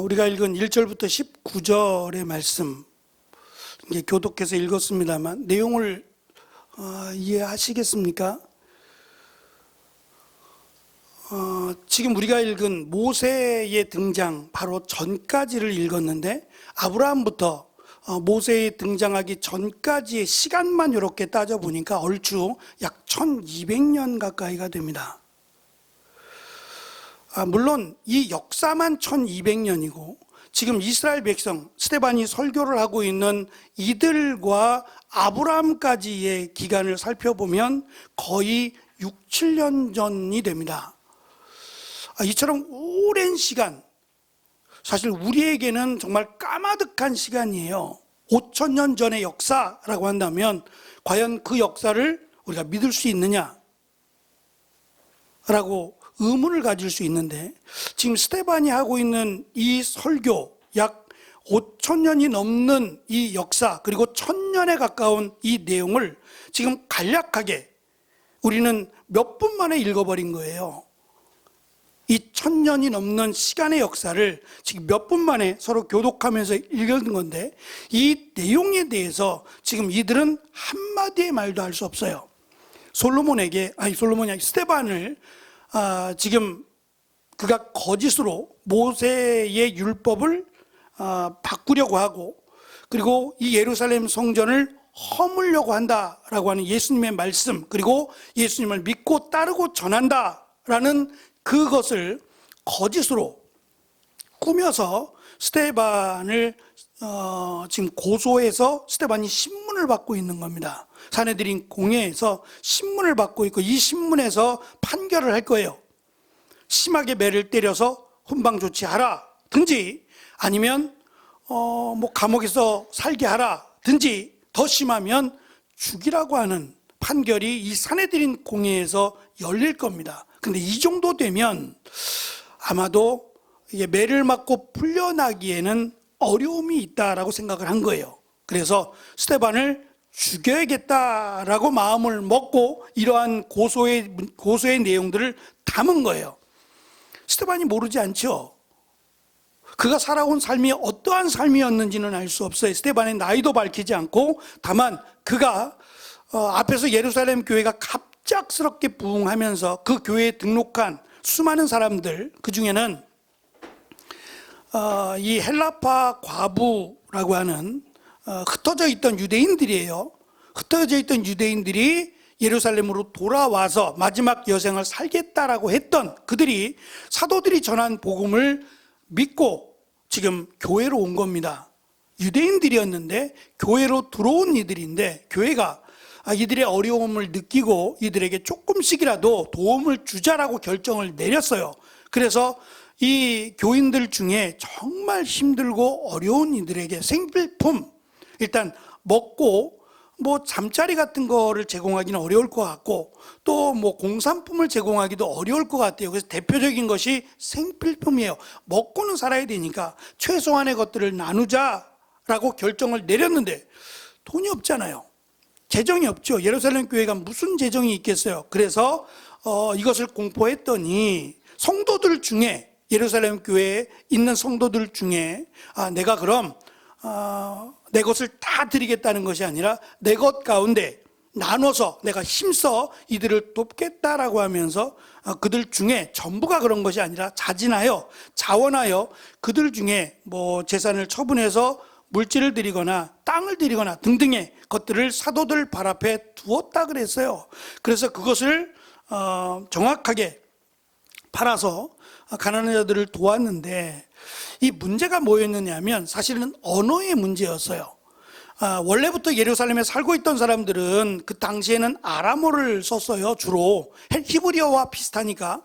우리가 읽은 1절부터 19절의 말씀 이게 교독해서 읽었습니다만 내용을 이해하시겠습니까? 지금 우리가 읽은 모세의 등장 바로 전까지를 읽었는데 아브라함부터 모세의 등장하기 전까지의 시간만 이렇게 따져보니까 얼추 약 1200년 가까이가 됩니다. 물론 이 역사만 1200년이고 지금 이스라엘 백성 스데반이 설교를 하고 있는 이들과 아브라함까지의 기간을 살펴보면 거의 6, 7년 전이 됩니다. 이처럼 오랜 시간, 사실 우리에게는 정말 까마득한 시간이에요. 5000년 전의 역사라고 한다면 과연 그 역사를 우리가 믿을 수 있느냐라고 의문을 가질 수 있는데 지금 스데반이 하고 있는 이 설교 약 5000년이 넘는 이 역사 그리고 1000년에 가까운 이 내용을 지금 간략하게 우리는 몇 분 만에 읽어버린 거예요. 이 1000년이 넘는 시간의 역사를 지금 몇 분 만에 서로 교독하면서 읽은 건데 이 내용에 대해서 지금 이들은 한마디의 말도 할 수 없어요. 스데반을 지금 그가 거짓으로 모세의 율법을 바꾸려고 하고 그리고 이 예루살렘 성전을 허물려고 한다라고 하는 예수님의 말씀 그리고 예수님을 믿고 따르고 전한다라는 그것을 거짓으로 꾸며서 스데반을 지금 고소해서 스데반이 신문을 받고 있는 겁니다. 산헤드린 공회에서 신문을 받고 있고 이 신문에서 판결을 할 거예요. 심하게 매를 때려서 훈방 조치하라든지 아니면 감옥에서 살게 하라든지 더 심하면 죽이라고 하는 판결이 이 산헤드린 공회에서 열릴 겁니다. 근데 이 정도 되면 아마도 이게 매를 맞고 풀려나기에는 어려움이 있다라고 생각을 한 거예요. 그래서 스데반을 죽여야겠다라고 마음을 먹고 이러한 고소의 내용들을 담은 거예요. 스데반이 모르지 않죠. 그가 살아온 삶이 어떠한 삶이었는지는 알 수 없어요. 스데반의 나이도 밝히지 않고 다만 그가 앞에서 예루살렘 교회가 갑작스럽게 부흥하면서 그 교회에 등록한 수많은 사람들 그 중에는 이 헬라파 과부라고 하는 흩어져 있던 유대인들이에요. 흩어져 있던 유대인들이 예루살렘으로 돌아와서 마지막 여생을 살겠다라고 했던 그들이 사도들이 전한 복음을 믿고 지금 교회로 온 겁니다. 유대인들이었는데 교회로 들어온 이들인데 교회가 이들의 어려움을 느끼고 이들에게 조금씩이라도 도움을 주자라고 결정을 내렸어요. 그래서 이 교인들 중에 정말 힘들고 어려운 이들에게 생필품, 일단 먹고 잠자리 같은 거를 제공하기는 어려울 것 같고 또 공산품을 제공하기도 어려울 것 같아요. 그래서 대표적인 것이 생필품이에요. 먹고는 살아야 되니까 최소한의 것들을 나누자라고 결정을 내렸는데 돈이 없잖아요. 재정이 없죠. 예루살렘 교회가 무슨 재정이 있겠어요. 그래서 이것을 공포했더니 성도들 중에 예루살렘 교회에 있는 성도들 중에 내가 그럼 내 것을 다 드리겠다는 것이 아니라 내 것 가운데 나눠서 내가 힘써 이들을 돕겠다라고 하면서 그들 중에 전부가 그런 것이 아니라 자진하여 자원하여 그들 중에 재산을 처분해서 물질을 드리거나 땅을 드리거나 등등의 것들을 사도들 발 앞에 두었다 그랬어요. 그래서 그것을 정확하게 팔아서 가난한 자들을 도왔는데 이 문제가 뭐였느냐 하면 사실은 언어의 문제였어요. 원래부터 예루살렘에 살고 있던 사람들은 그 당시에는 아람어를 썼어요. 주로 히브리어와 비슷하니까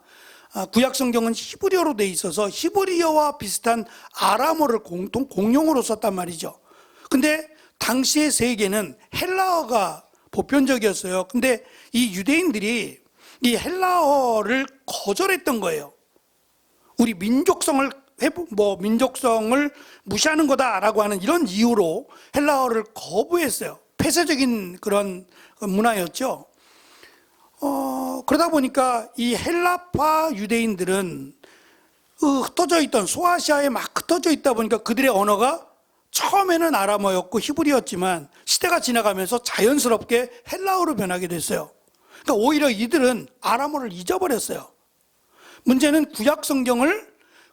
구약 성경은 히브리어로 돼 있어서 히브리어와 비슷한 아람어를 공용어로 썼단 말이죠. 근데 당시의 세계는 헬라어가 보편적이었어요. 근데 이 유대인들이 이 헬라어를 거절했던 거예요. 우리 민족성을 무시하는 거다라고 하는 이런 이유로 헬라어를 거부했어요. 폐쇄적인 그런 문화였죠. 그러다 보니까 이 헬라파 유대인들은 흩어져 있던 소아시아에 막 흩어져 있다 보니까 그들의 언어가 처음에는 아람어였고 히브리였지만 시대가 지나가면서 자연스럽게 헬라어로 변하게 됐어요. 그러니까 오히려 이들은 아람어를 잊어버렸어요. 문제는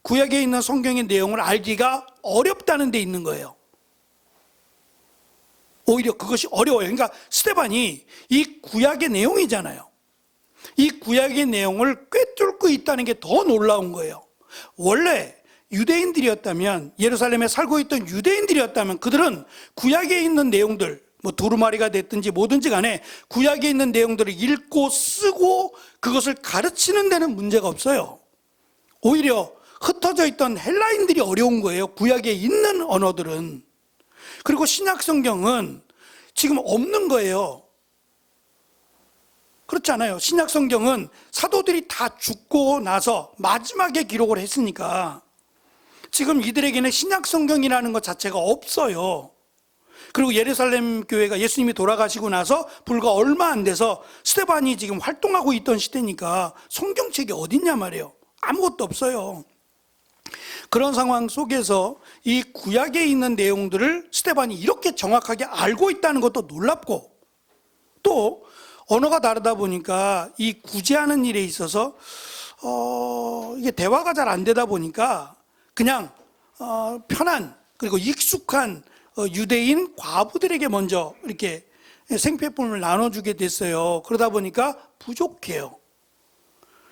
구약에 있는 성경의 내용을 알기가 어렵다는 데 있는 거예요. 오히려 그것이 어려워요. 그러니까 스데반이 이 구약의 내용이잖아요. 이 구약의 내용을 꿰뚫고 있다는 게 더 놀라운 거예요. 원래 유대인들이었다면, 예루살렘에 살고 있던 유대인들이었다면 그들은 구약에 있는 내용들, 뭐 두루마리가 됐든지 뭐든지 간에 구약에 있는 내용들을 읽고 쓰고 그것을 가르치는 데는 문제가 없어요. 오히려 흩어져 있던 헬라인들이 어려운 거예요. 구약에 있는 언어들은. 그리고 신약 성경은 지금 없는 거예요. 그렇지 않아요. 신약 성경은 사도들이 다 죽고 나서 마지막에 기록을 했으니까 지금 이들에게는 신약 성경이라는 것 자체가 없어요. 그리고 예루살렘 교회가 예수님이 돌아가시고 나서 불과 얼마 안 돼서 스데반이 지금 활동하고 있던 시대니까 성경책이 어딨냐 말이에요. 아무것도 없어요. 그런 상황 속에서 이 구약에 있는 내용들을 스데반이 이렇게 정확하게 알고 있다는 것도 놀랍고, 또 언어가 다르다 보니까 이 구제하는 일에 있어서 이게 대화가 잘 안 되다 보니까 그냥 편한 그리고 익숙한 유대인 과부들에게 먼저 이렇게 생필품을 나눠주게 됐어요. 그러다 보니까 부족해요.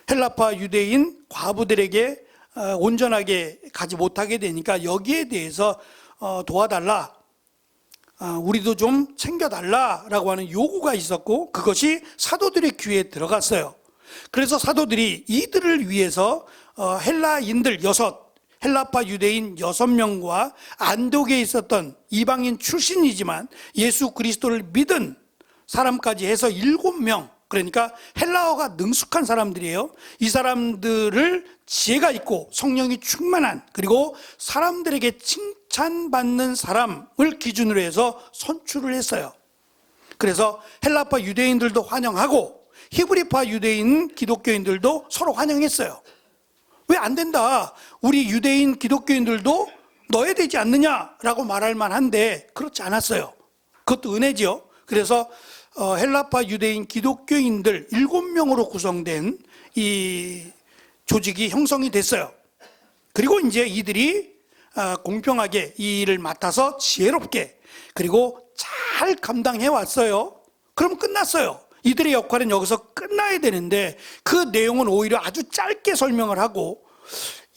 헬라파 유대인 과부들에게 온전하게 가지 못하게 되니까 여기에 대해서 도와달라, 우리도 좀 챙겨달라라고 하는 요구가 있었고, 그것이 사도들의 귀에 들어갔어요. 그래서 사도들이 이들을 위해서 헬라인들 6, 헬라파 유대인 6명과 안독에 있었던 이방인 출신이지만 예수 그리스도를 믿은 사람까지 해서 7명, 그러니까 헬라어가 능숙한 사람들이에요. 이 사람들을 지혜가 있고 성령이 충만한, 그리고 사람들에게 칭찬받는 사람을 기준으로 해서 선출을 했어요. 그래서 헬라파 유대인들도 환영하고 히브리파 유대인 기독교인들도 서로 환영했어요. 왜 안 된다, 우리 유대인 기독교인들도 넣어야 되지 않느냐라고 말할 만한데 그렇지 않았어요. 그것도 은혜죠. 그래서 헬라파 유대인 기독교인들 7명으로 구성된 이 조직이 형성이 됐어요. 그리고 이제 이들이 공평하게 이 일을 맡아서 지혜롭게 그리고 잘 감당해 왔어요. 그럼 끝났어요. 이들의 역할은 여기서 끝나야 되는데 그 내용은 오히려 아주 짧게 설명을 하고,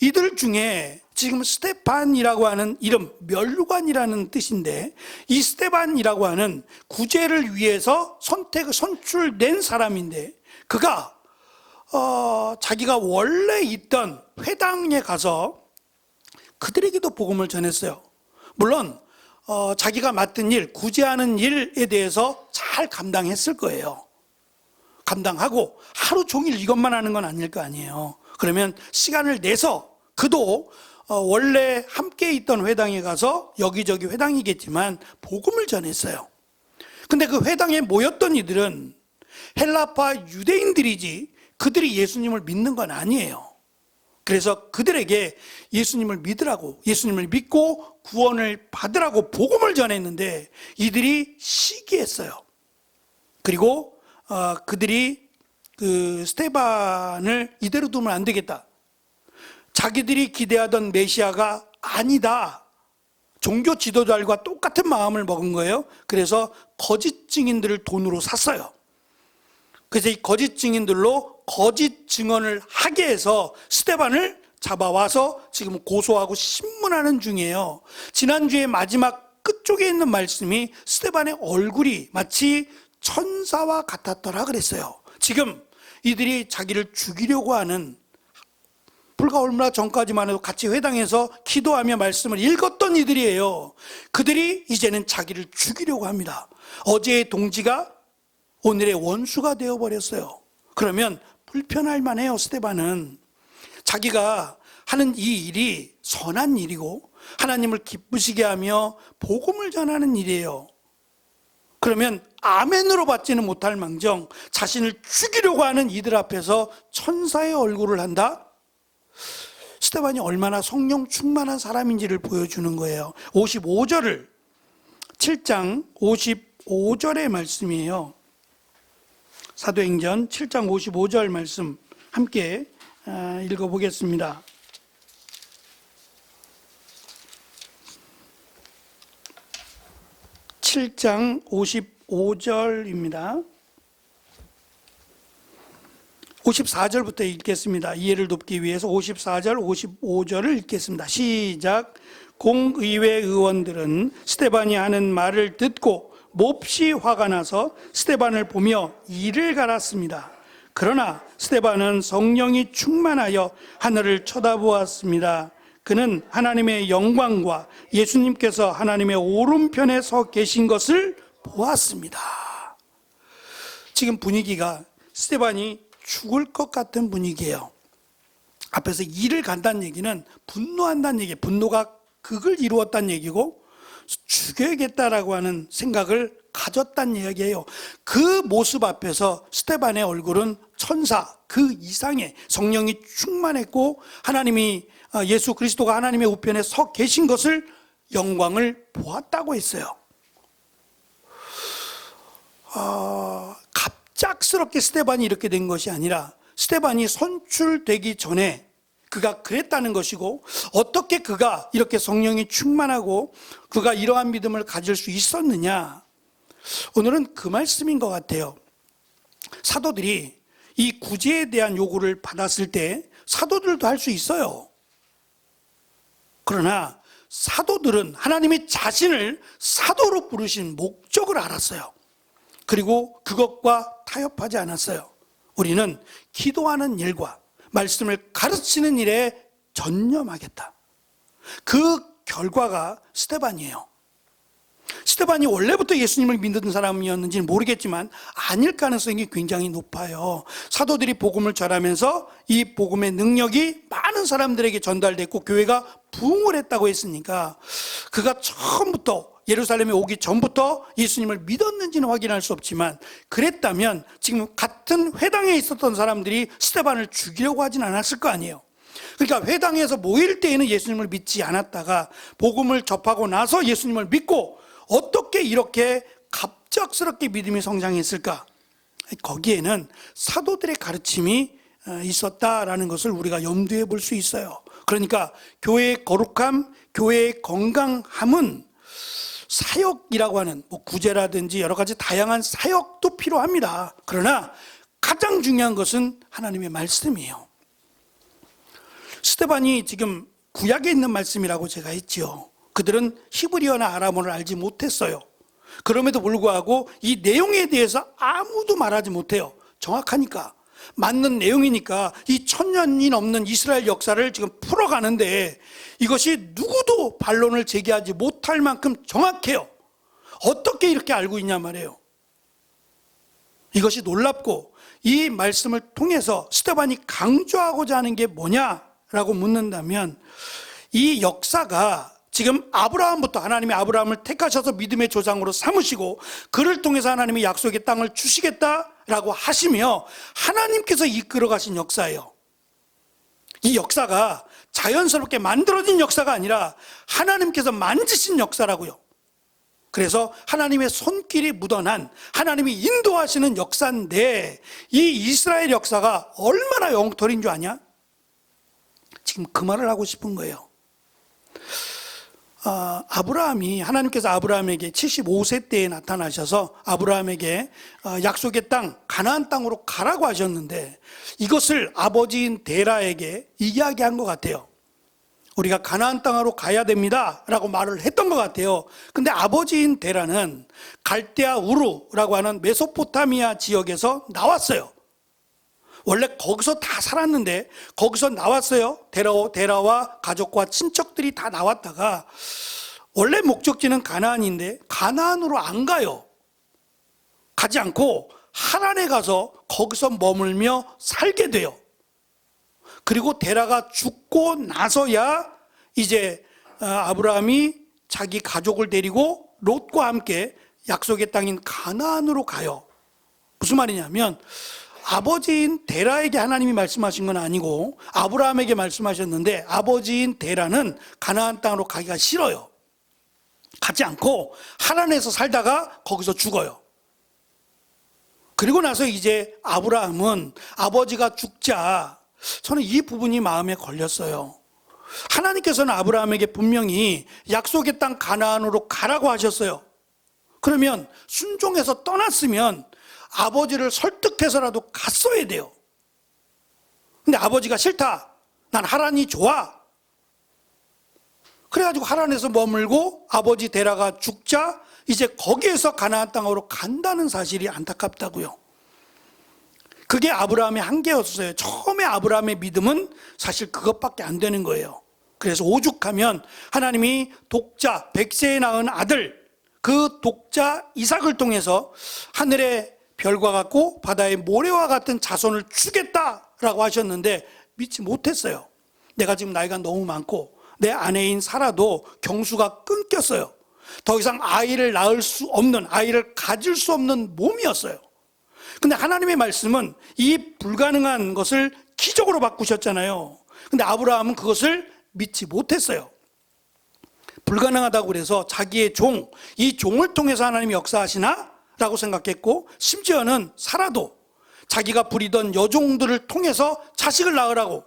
이들 중에 지금 스데반이라고 하는 이름, 멸류관이라는 뜻인데, 이 스데반이라고 하는 구제를 위해서 선출된 사람인데, 그가 자기가 원래 있던 회당에 가서 그들에게도 복음을 전했어요. 물론 자기가 맡은 일, 구제하는 일에 대해서 잘 감당했을 거예요. 감당하고 하루 종일 이것만 하는 건 아닐 거 아니에요. 그러면 시간을 내서 그도 원래 함께 있던 회당에 가서, 여기저기 회당이겠지만 복음을 전했어요. 근데 그 회당에 모였던 이들은 헬라파 유대인들이지 그들이 예수님을 믿는 건 아니에요. 그래서 그들에게 예수님을 믿으라고, 예수님을 믿고 구원을 받으라고 복음을 전했는데 이들이 시기했어요. 그리고 그들이 그 스데반을 이대로 두면 안 되겠다, 자기들이 기대하던 메시아가 아니다, 종교 지도자들과 똑같은 마음을 먹은 거예요. 그래서 거짓 증인들을 돈으로 샀어요. 그래서 이 거짓 증인들로 거짓 증언을 하게 해서 스데반을 잡아와서 지금 고소하고 신문하는 중이에요. 지난주에 마지막 끝쪽에 있는 말씀이 스데반의 얼굴이 마치 천사와 같았더라 그랬어요. 지금 이들이 자기를 죽이려고 하는, 불과 얼마 전까지만 해도 같이 회당에서 기도하며 말씀을 읽었던 이들이에요. 그들이 이제는 자기를 죽이려고 합니다. 어제의 동지가 오늘의 원수가 되어버렸어요. 그러면 불편할 만해요. 스데반은 자기가 하는 이 일이 선한 일이고 하나님을 기쁘시게 하며 복음을 전하는 일이에요. 그러면 아멘으로 받지는 못할 망정 자신을 죽이려고 하는 이들 앞에서 천사의 얼굴을 한다? 스데반이 얼마나 성령 충만한 사람인지를 보여주는 거예요. 55절을 7장 55절의 말씀이에요. 사도행전 7장 55절 말씀 함께 읽어보겠습니다. (7장 55절입니다) 54절부터 읽겠습니다. 이해를 돕기 위해서 54절, 55절을 읽겠습니다. 시작. 공의회 의원들은 스데반이 하는 말을 듣고 몹시 화가 나서 스데반을 보며 이를 갈았습니다. 그러나 스데반은 성령이 충만하여 하늘을 쳐다보았습니다. 그는 하나님의 영광과 예수님께서 하나님의 오른편에 서 계신 것을 보았습니다. 지금 분위기가 스데반이 죽을 것 같은 분위기예요. 앞에서 이를 간다는 얘기는 분노한다는 얘기예요. 분노가 극을 이루었다는 얘기고 죽여야겠다라고 하는 생각을 가졌다는 이야기예요. 그 모습 앞에서 스데반의 얼굴은 천사 그 이상의 성령이 충만했고 하나님이 예수 그리스도가 하나님의 우편에 서 계신 것을 영광을 보았다고 했어요. 갑작스럽게 스데반이 이렇게 된 것이 아니라 스데반이 선출되기 전에 그가 그랬다는 것이고, 어떻게 그가 이렇게 성령이 충만하고 그가 이러한 믿음을 가질 수 있었느냐, 오늘은 그 말씀인 것 같아요. 사도들이 이 구제에 대한 요구를 받았을 때 사도들도 할 수 있어요. 그러나 사도들은 하나님이 자신을 사도로 부르신 목적을 알았어요. 그리고 그것과 타협하지 않았어요. 우리는 기도하는 일과 말씀을 가르치는 일에 전념하겠다. 그 결과가 스데반이에요. 스데반이 원래부터 예수님을 믿는 사람이었는지는 모르겠지만 아닐 가능성이 굉장히 높아요. 사도들이 복음을 전하면서 이 복음의 능력이 많은 사람들에게 전달됐고 교회가 부흥을 했다고 했으니까 그가 처음부터 예루살렘에 오기 전부터 예수님을 믿었는지는 확인할 수 없지만, 그랬다면 지금 같은 회당에 있었던 사람들이 스데반을 죽이려고 하진 않았을 거 아니에요. 그러니까 회당에서 모일 때에는 예수님을 믿지 않았다가 복음을 접하고 나서 예수님을 믿고 어떻게 이렇게 갑작스럽게 믿음이 성장했을까? 거기에는 사도들의 가르침이 있었다라는 것을 우리가 염두에 볼 수 있어요. 그러니까 교회의 거룩함, 교회의 건강함은 사역이라고 하는 구제라든지 여러 가지 다양한 사역도 필요합니다. 그러나 가장 중요한 것은 하나님의 말씀이에요. 스데반이 지금 구약에 있는 말씀이라고 제가 했지요. 그들은 히브리어나 아람어를 알지 못했어요. 그럼에도 불구하고 이 내용에 대해서 아무도 말하지 못해요. 정확하니까, 맞는 내용이니까 이 1000년이 넘는 이스라엘 역사를 지금 풀어가는데 이것이 누구도 반론을 제기하지 못할 만큼 정확해요. 어떻게 이렇게 알고 있냐 말이에요. 이것이 놀랍고, 이 말씀을 통해서 스데반이 강조하고자 하는 게 뭐냐라고 묻는다면, 이 역사가 지금 아브라함부터 하나님이 아브라함을 택하셔서 믿음의 조상으로 삼으시고 그를 통해서 하나님이 약속의 땅을 주시겠다라고 하시며 하나님께서 이끌어 가신 역사예요. 이 역사가 자연스럽게 만들어진 역사가 아니라 하나님께서 만지신 역사라고요. 그래서 하나님의 손길이 묻어난, 하나님이 인도하시는 역사인데, 이 이스라엘 역사가 얼마나 영토리인 줄 아냐? 지금 그 말을 하고 싶은 거예요. 아브라함이, 하나님께서 아브라함에게 75세 때에 나타나셔서 아브라함에게 약속의 땅, 가나안 땅으로 가라고 하셨는데, 이것을 아버지인 데라에게 이야기한 것 같아요. 우리가 가나안 땅으로 가야 됩니다 라고 말을 했던 것 같아요. 근데 아버지인 데라는 갈대아 우르라고 하는 메소포타미아 지역에서 나왔어요. 원래 거기서 다 살았는데 거기서 나왔어요. 데라와 가족과 친척들이 다 나왔다가 원래 목적지는 가나안인데 가나안으로 안 가요. 가지 않고 하란에 가서 거기서 머물며 살게 돼요. 그리고 데라가 죽고 나서야 이제 아브라함이 자기 가족을 데리고 롯과 함께 약속의 땅인 가나안으로 가요. 무슨 말이냐면 아버지인 데라에게 하나님이 말씀하신 건 아니고 아브라함에게 말씀하셨는데, 아버지인 데라는 가나안 땅으로 가기가 싫어요. 가지 않고 하란에서 살다가 거기서 죽어요. 그리고 나서 이제 아브라함은 아버지가 죽자, 저는 이 부분이 마음에 걸렸어요. 하나님께서는 아브라함에게 분명히 약속의 땅 가나안으로 가라고 하셨어요. 그러면 순종해서 떠났으면 아버지를 설득해서라도 갔어야 돼요. 근데 아버지가 싫다, 난 하란이 좋아, 그래가지고 하란에서 머물고 아버지 데라가 죽자 이제 거기에서 가나안 땅으로 간다는 사실이 안타깝다고요. 그게 아브라함의 한계였어요. 처음에 아브라함의 믿음은 사실 그것밖에 안 되는 거예요. 그래서 오죽하면 하나님이 독자 100세에 낳은 아들, 그 독자 이삭을 통해서 하늘의 별과 같고 바다의 모래와 같은 자손을 주겠다라고 하셨는데 믿지 못했어요. 내가 지금 나이가 너무 많고 내 아내인 사라도 경수가 끊겼어요. 더 이상 아이를 낳을 수 없는, 아이를 가질 수 없는 몸이었어요. 근데 하나님의 말씀은 이 불가능한 것을 기적으로 바꾸셨잖아요. 근데 아브라함은 그것을 믿지 못했어요. 불가능하다고 그래서 자기의 종, 이 종을 통해서 하나님이 역사하시나? 라고 생각했고, 심지어는 사라도 자기가 부리던 여종들을 통해서 자식을 낳으라고,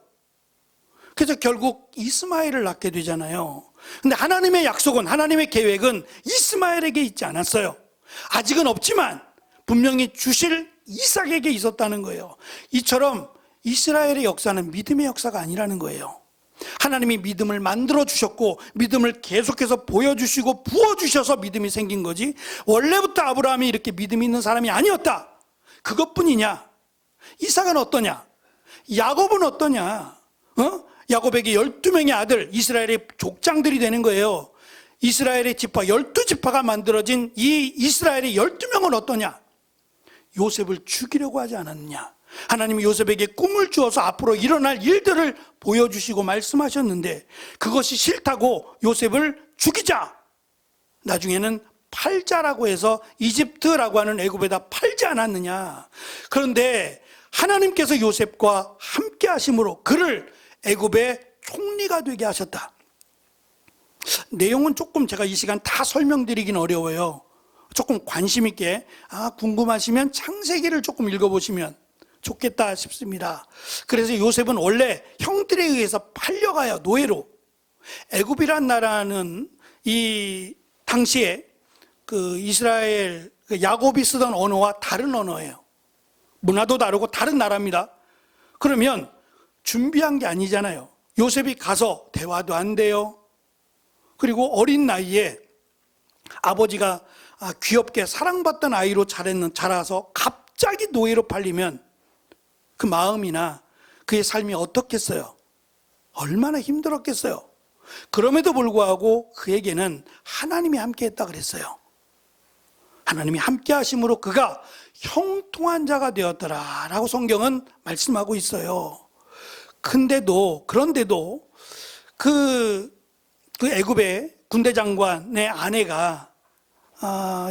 그래서 결국 이스마엘을 낳게 되잖아요. 근데 하나님의 약속은, 하나님의 계획은 이스마엘에게 있지 않았어요. 아직은 없지만 분명히 주실 이삭에게 있었다는 거예요. 이처럼 이스라엘의 역사는 믿음의 역사가 아니라는 거예요. 하나님이 믿음을 만들어 주셨고 믿음을 계속해서 보여주시고 부어주셔서 믿음이 생긴 거지, 원래부터 아브라함이 이렇게 믿음이 있는 사람이 아니었다, 그것뿐이냐? 이삭은 어떠냐? 야곱은 어떠냐? 야곱에게 12명의 아들, 이스라엘의 족장들이 되는 거예요. 이스라엘의 지파 12지파가 만들어진 이 이스라엘의 12명은 어떠냐? 요셉을 죽이려고 하지 않았느냐? 하나님이 요셉에게 꿈을 주어서 앞으로 일어날 일들을 보여주시고 말씀하셨는데 그것이 싫다고 요셉을 죽이자, 나중에는 팔자라고 해서 이집트라고 하는 애굽에다 팔지 않았느냐? 그런데 하나님께서 요셉과 함께 하심으로 그를 애굽의 총리가 되게 하셨다. 내용은 조금 제가 이 시간 다 설명드리긴 어려워요. 조금 관심 있게 궁금하시면 창세기를 조금 읽어보시면 좋겠다 싶습니다. 그래서 요셉은 원래 형들에 의해서 팔려가요, 노예로. 애굽이란 나라는 이 당시에 그 이스라엘 야곱이 쓰던 언어와 다른 언어예요. 문화도 다르고 다른 나라입니다. 그러면 준비한 게 아니잖아요. 요셉이 가서 대화도 안 돼요. 그리고 어린 나이에 아버지가 귀엽게 사랑받던 아이로 자라서 갑자기 노예로 팔리면 그 마음이나 그의 삶이 어떻겠어요? 얼마나 힘들었겠어요? 그럼에도 불구하고 그에게는 하나님이 함께 했다 그랬어요. 하나님이 함께 하심으로 그가 형통한 자가 되었더라 라고 성경은 말씀하고 있어요. 그런데도 그 애굽의 군대 장관의 아내가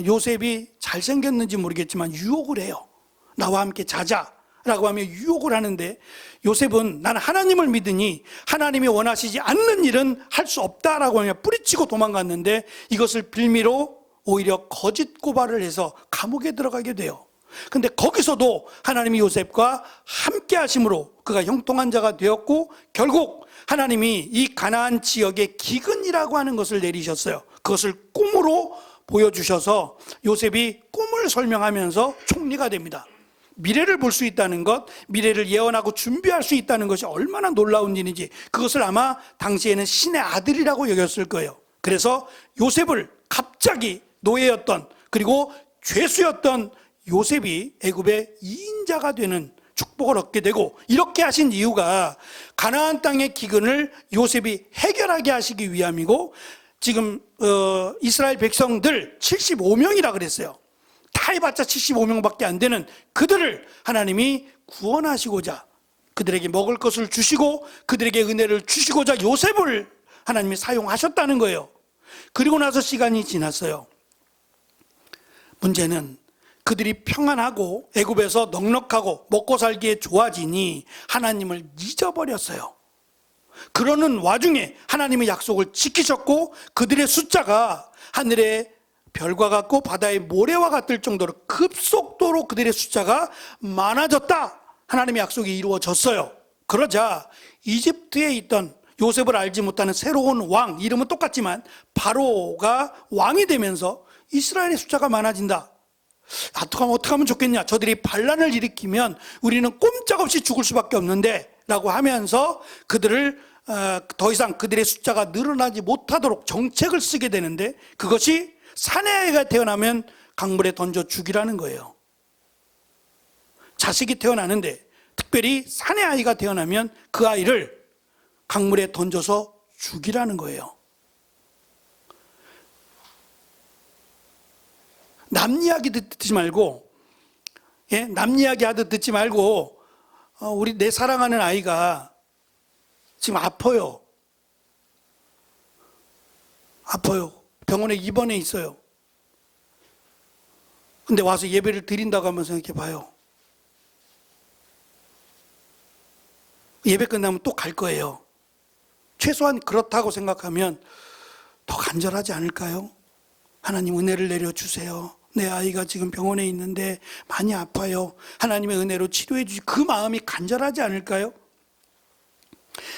요셉이 잘생겼는지 모르겠지만 유혹을 해요. 나와 함께 자자라고 하며 유혹을 하는데 요셉은 나는 하나님을 믿으니 하나님이 원하시지 않는 일은 할 수 없다라고 하며 뿌리치고 도망갔는데 이것을 빌미로 오히려 거짓 고발을 해서 감옥에 들어가게 돼요. 근데 거기서도 하나님이 요셉과 함께 하심으로 그가 형통한 자가 되었고 결국 하나님이 이 가나안 지역에 기근이라고 하는 것을 내리셨어요. 그것을 꿈으로 보여주셔서 요셉이 꿈을 설명하면서 총리가 됩니다. 미래를 볼 수 있다는 것, 미래를 예언하고 준비할 수 있다는 것이 얼마나 놀라운 일인지, 그것을 아마 당시에는 신의 아들이라고 여겼을 거예요. 그래서 요셉을 갑자기 노예였던, 그리고 죄수였던 요셉이 애굽의 2인자가 되는 축복을 얻게 되고, 이렇게 하신 이유가 가나안 땅의 기근을 요셉이 해결하게 하시기 위함이고, 지금 이스라엘 백성들 75명이라 그랬어요. 다 해봤자 75명밖에 안 되는 그들을 하나님이 구원하시고자, 그들에게 먹을 것을 주시고 그들에게 은혜를 주시고자 요셉을 하나님이 사용하셨다는 거예요. 그리고 나서 시간이 지났어요. 문제는 그들이 평안하고 애굽에서 넉넉하고 먹고 살기에 좋아지니 하나님을 잊어버렸어요. 그러는 와중에 하나님의 약속을 지키셨고 그들의 숫자가 하늘의 별과 같고 바다의 모래와 같을 정도로 급속도로 그들의 숫자가 많아졌다. 하나님의 약속이 이루어졌어요. 그러자 이집트에 있던 요셉을 알지 못하는 새로운 왕, 이름은 똑같지만 바로가 왕이 되면서 이스라엘의 숫자가 많아진다. 어떻게 하면 좋겠냐? 저들이 반란을 일으키면 우리는 꼼짝없이 죽을 수밖에 없는데 라고 하면서 그들을 더 이상 그들의 숫자가 늘어나지 못하도록 정책을 쓰게 되는데, 그것이 사내 아이가 태어나면 강물에 던져 죽이라는 거예요. 자식이 태어나는데 특별히 사내 아이가 태어나면 그 아이를 강물에 던져서 죽이라는 거예요. 남 이야기 듣지 말고, 남 이야기 하듯 듣지 말고, 우리 내 사랑하는 아이가 지금 아파요. 병원에 입원해 있어요. 근데 와서 예배를 드린다고 한번 생각해 봐요. 예배 끝나면 또 갈 거예요. 최소한 그렇다고 생각하면 더 간절하지 않을까요? 하나님 은혜를 내려주세요. 내 아이가 지금 병원에 있는데 많이 아파요. 하나님의 은혜로 치료해 주시. 그 마음이 간절하지 않을까요?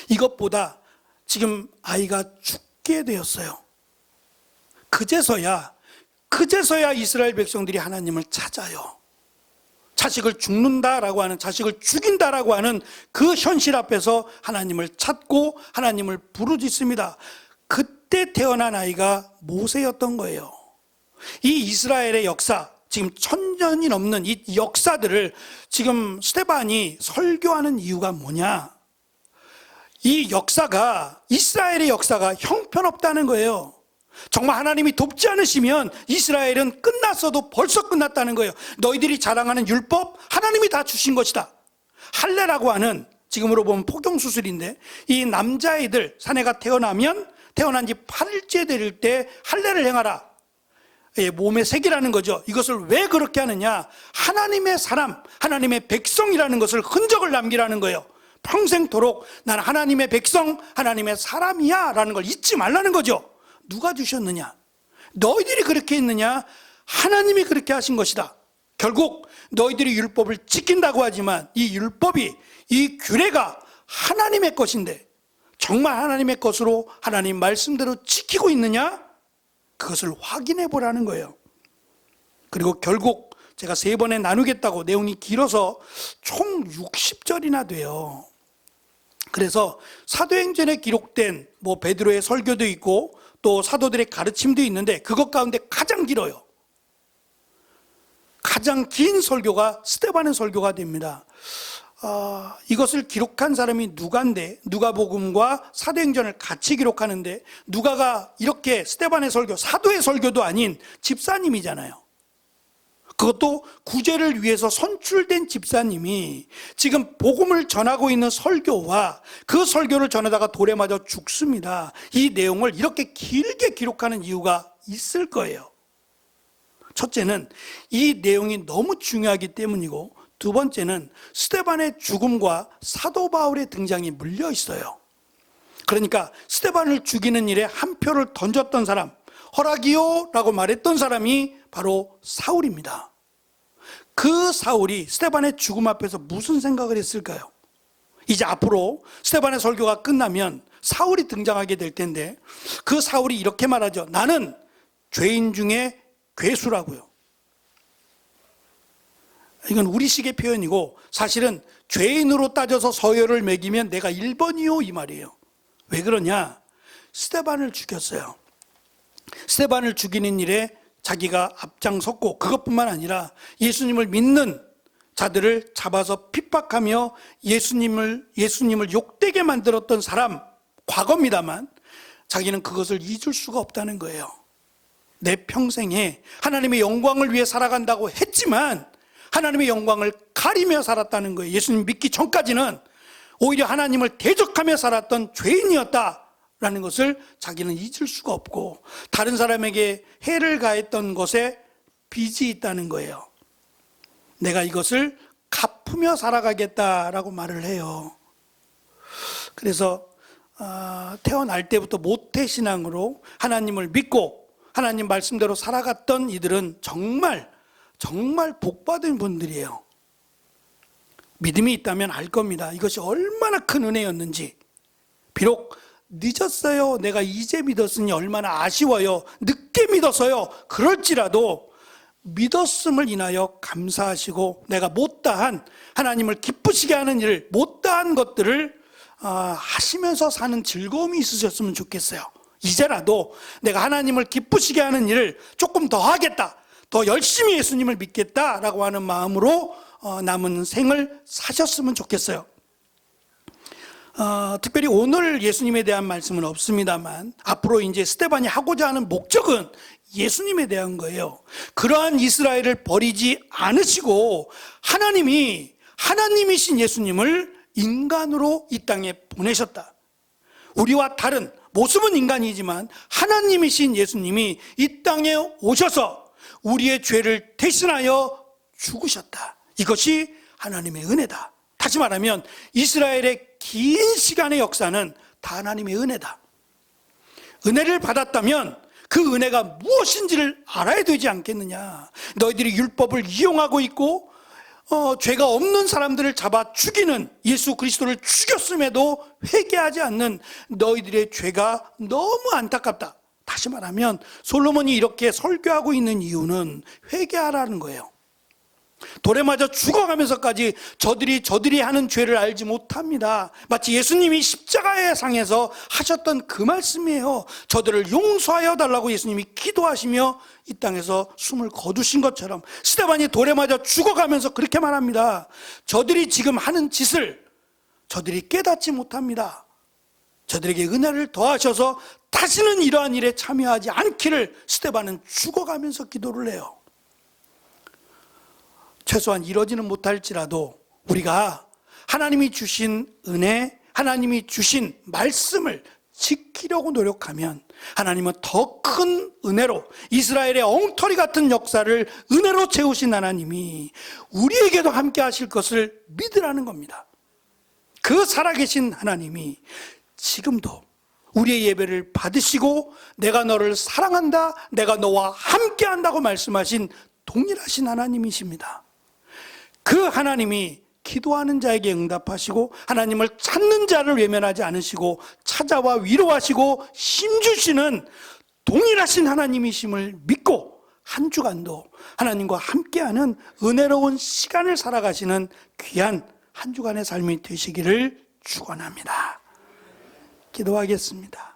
이것보다 지금 아이가 죽게 되었어요. 그제서야 이스라엘 백성들이 하나님을 찾아요. 자식을 죽는다라고 하는, 자식을 죽인다라고 하는 그 현실 앞에서 하나님을 찾고 하나님을 부르짖습니다. 그때 태어난 아이가 모세였던 거예요. 이 이스라엘의 역사, 지금 1000년이 넘는 이 역사들을 지금 스데반이 설교하는 이유가 뭐냐? 이 역사가, 이스라엘의 역사가 형편없다는 거예요. 정말 하나님이 돕지 않으시면 이스라엘은 끝났어도 벌써 끝났다는 거예요. 너희들이 자랑하는 율법, 하나님이 다 주신 것이다. 할례라고 하는, 지금으로 보면 포경수술인데, 이 남자애들 사내가 태어난 지 8일째 될 때 할례를 행하라. 몸에 새기라는 거죠. 이것을 왜 그렇게 하느냐? 하나님의 사람, 하나님의 백성이라는 것을 흔적을 남기라는 거예요. 평생토록 나는 하나님의 백성, 하나님의 사람이야 라는 걸 잊지 말라는 거죠. 누가 주셨느냐? 너희들이 그렇게 했느냐? 하나님이 그렇게 하신 것이다. 결국 너희들이 율법을 지킨다고 하지만 이 율법이, 이 규례가 하나님의 것인데 정말 하나님의 것으로 하나님 말씀대로 지키고 있느냐? 그것을 확인해 보라는 거예요. 그리고 결국 제가 3번에 나누겠다고, 내용이 길어서 총 60절이나 돼요. 그래서 사도행전에 기록된 베드로의 설교도 있고 또 사도들의 가르침도 있는데, 그것 가운데 가장 길어요. 가장 긴 설교가 스데반의 설교가 됩니다. 이것을 기록한 사람이 누가인데, 누가복음과 사도행전을 같이 기록하는데, 누가가 이렇게 스데반의 설교, 사도의 설교도 아닌 집사님이잖아요. 그것도 구제를 위해서 선출된 집사님이 지금 복음을 전하고 있는 설교와 그 설교를 전하다가 돌에 맞아 죽습니다. 이 내용을 이렇게 길게 기록하는 이유가 있을 거예요. 첫째는 이 내용이 너무 중요하기 때문이고, 두 번째는 스데반의 죽음과 사도 바울의 등장이 물려 있어요. 그러니까 스데반을 죽이는 일에 한 표를 던졌던 사람, 허락이요 라고 말했던 사람이 바로 사울입니다. 그 사울이 스데반의 죽음 앞에서 무슨 생각을 했을까요? 이제 앞으로 스데반의 설교가 끝나면 사울이 등장하게 될 텐데, 그 사울이 이렇게 말하죠. 나는 죄인 중에 괴수라고요. 이건 우리식의 표현이고, 사실은 죄인으로 따져서 서열을 매기면 내가 1번이요 이 말이에요. 왜 그러냐? 스데반을 죽였어요. 스데반을 죽이는 일에 자기가 앞장섰고, 그것뿐만 아니라 예수님을 믿는 자들을 잡아서 핍박하며 예수님을 욕되게 만들었던 사람, 과거입니다만 자기는 그것을 잊을 수가 없다는 거예요. 내 평생에 하나님의 영광을 위해 살아간다고 했지만 하나님의 영광을 가리며 살았다는 거예요. 예수님 믿기 전까지는 오히려 하나님을 대적하며 살았던 죄인이었다라는 것을 자기는 잊을 수가 없고, 다른 사람에게 해를 가했던 것에 빚이 있다는 거예요. 내가 이것을 갚으며 살아가겠다라고 말을 해요. 그래서 태어날 때부터 모태신앙으로 하나님을 믿고 하나님 말씀대로 살아갔던 이들은 정말 복받은 분들이에요. 믿음이 있다면 알 겁니다. 이것이 얼마나 큰 은혜였는지. 비록 늦었어요. 내가 이제 믿었으니 얼마나 아쉬워요. 늦게 믿어서요. 그럴지라도 믿었음을 인하여 감사하시고 내가 못다한 하나님을 기쁘시게 하는 일, 못다한 것들을 하시면서 사는 즐거움이 있으셨으면 좋겠어요. 이제라도 내가 하나님을 기쁘시게 하는 일을 조금 더 하겠다, 더 열심히 예수님을 믿겠다라고 하는 마음으로 남은 생을 사셨으면 좋겠어요. 특별히 오늘 예수님에 대한 말씀은 없습니다만 앞으로 이제 스데반이 하고자 하는 목적은 예수님에 대한 거예요. 그러한 이스라엘을 버리지 않으시고 하나님이신 예수님을 인간으로 이 땅에 보내셨다. 우리와 다른, 모습은 인간이지만 하나님이신 예수님이 이 땅에 오셔서 우리의 죄를 대신하여 죽으셨다. 이것이 하나님의 은혜다. 다시 말하면 이스라엘의 긴 시간의 역사는 다 하나님의 은혜다. 은혜를 받았다면 그 은혜가 무엇인지를 알아야 되지 않겠느냐. 너희들이 율법을 이용하고 있고 죄가 없는 사람들을 잡아 죽이는, 예수 그리스도를 죽였음에도 회개하지 않는 너희들의 죄가 너무 안타깝다. 다시 말하면 솔로몬이 이렇게 설교하고 있는 이유는 회개하라는 거예요. 돌에 맞아 죽어가면서까지 저들이 하는 죄를 알지 못합니다. 마치 예수님이 십자가의 상에서 하셨던 그 말씀이에요. 저들을 용서하여 달라고 예수님이 기도하시며 이 땅에서 숨을 거두신 것처럼 스데반이 돌에 맞아 죽어가면서 그렇게 말합니다. 저들이 지금 하는 짓을 저들이 깨닫지 못합니다. 저들에게 은혜를 더하셔서 다시는 이러한 일에 참여하지 않기를 스데반은 죽어가면서 기도를 해요. 최소한 이러지는 못할지라도 우리가 하나님이 주신 은혜, 하나님이 주신 말씀을 지키려고 노력하면 하나님은 더 큰 은혜로 이스라엘의 엉터리 같은 역사를 은혜로 채우신 하나님이 우리에게도 함께 하실 것을 믿으라는 겁니다. 그 살아계신 하나님이 지금도 우리의 예배를 받으시고 내가 너를 사랑한다, 내가 너와 함께 한다고 말씀하신 동일하신 하나님이십니다. 그 하나님이 기도하는 자에게 응답하시고 하나님을 찾는 자를 외면하지 않으시고 찾아와 위로하시고 힘주시는 동일하신 하나님이심을 믿고 한 주간도 하나님과 함께하는 은혜로운 시간을 살아가시는 귀한 한 주간의 삶이 되시기를 축원합니다. 기도하겠습니다.